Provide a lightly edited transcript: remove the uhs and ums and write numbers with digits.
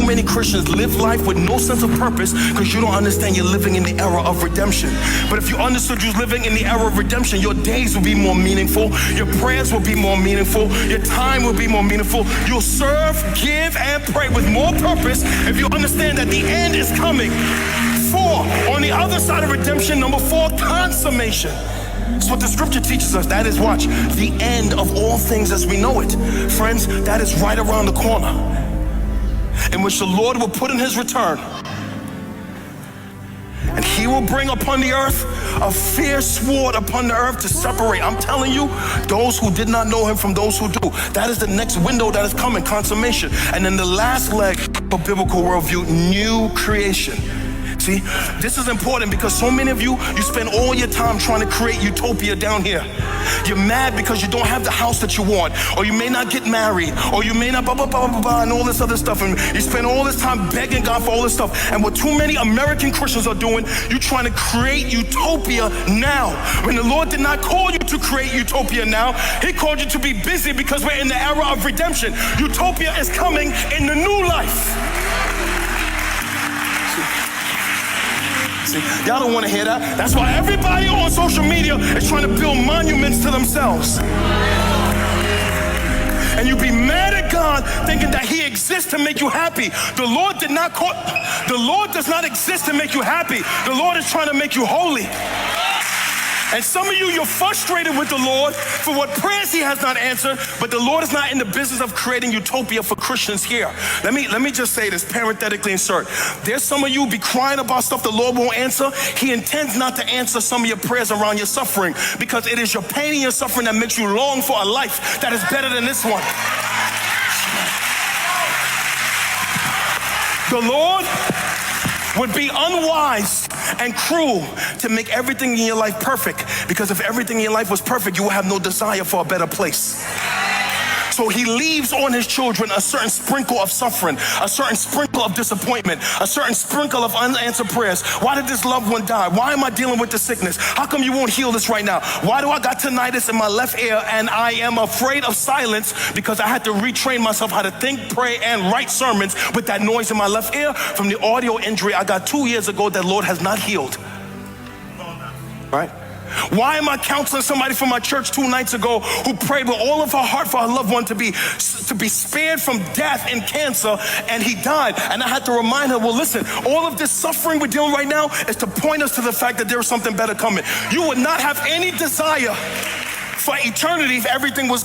many Christians live life with no sense of purpose because you don't understand you're living in the era of redemption. But if you understood you're living in the era of redemption, your days will be more meaningful, your prayers will be more meaningful, your time will be more meaningful. You'll serve, give, and pray with more purpose if you understand that the end is coming. 4, on the other side of redemption, number 4, consummation. That's what the scripture teaches us. That is, watch, the end of all things as we know it. Friends, that is right around the corner, in which the Lord will put in his return. And he will bring upon the earth a fierce sword upon the earth to separate. I'm telling you, those who did not know him from those who do. That is the next window that is coming, consummation. And then the last leg of biblical worldview, new creation. See, this is important because so many of you spend all your time trying to create utopia down here. You're mad because you don't have the house that you want, or you may not get married, or you may not blah, blah, blah, blah, blah, and all this other stuff. And you spend all this time begging God for all this stuff. And what too many American Christians are doing, you're trying to create utopia now. When the Lord did not call you to create utopia now, he called you to be busy because we're in the era of redemption. Utopia is coming in the new life. See, y'all don't want to hear that. That's why everybody on social media is trying to build monuments to themselves. And you be mad at God thinking that he exists to make you happy. The Lord does not exist to make you happy. The Lord is trying to make you holy. And some of you, you're frustrated with the Lord for what prayers he has not answered, but the Lord is not in the business of creating utopia for Christians here. Let me just say this, parenthetically insert. There's some of you be crying about stuff the Lord won't answer. He intends not to answer some of your prayers around your suffering, because it is your pain and your suffering that makes you long for a life that is better than this one. The Lord would be unwise and cruel to make everything in your life perfect, because if everything in your life was perfect, you will have no desire for a better place. So he leaves on his children a certain sprinkle of suffering, a certain sprinkle of disappointment, a certain sprinkle of unanswered prayers. Why did this loved one die? Why am I dealing with the sickness? How come you won't heal this right now? Why do I got tinnitus in my left ear and I am afraid of silence? Because I had to retrain myself how to think, pray, and write sermons with that noise in my left ear from the audio injury I got 2 years ago that Lord has not healed. Right? Why am I counseling somebody from my church 2 nights ago who prayed with all of her heart for her loved one to be spared from death and cancer, and he died? And I had to remind her, well, listen, all of this suffering we're dealing right now is to point us to the fact that there is something better coming. You would not have any desire for eternity if everything was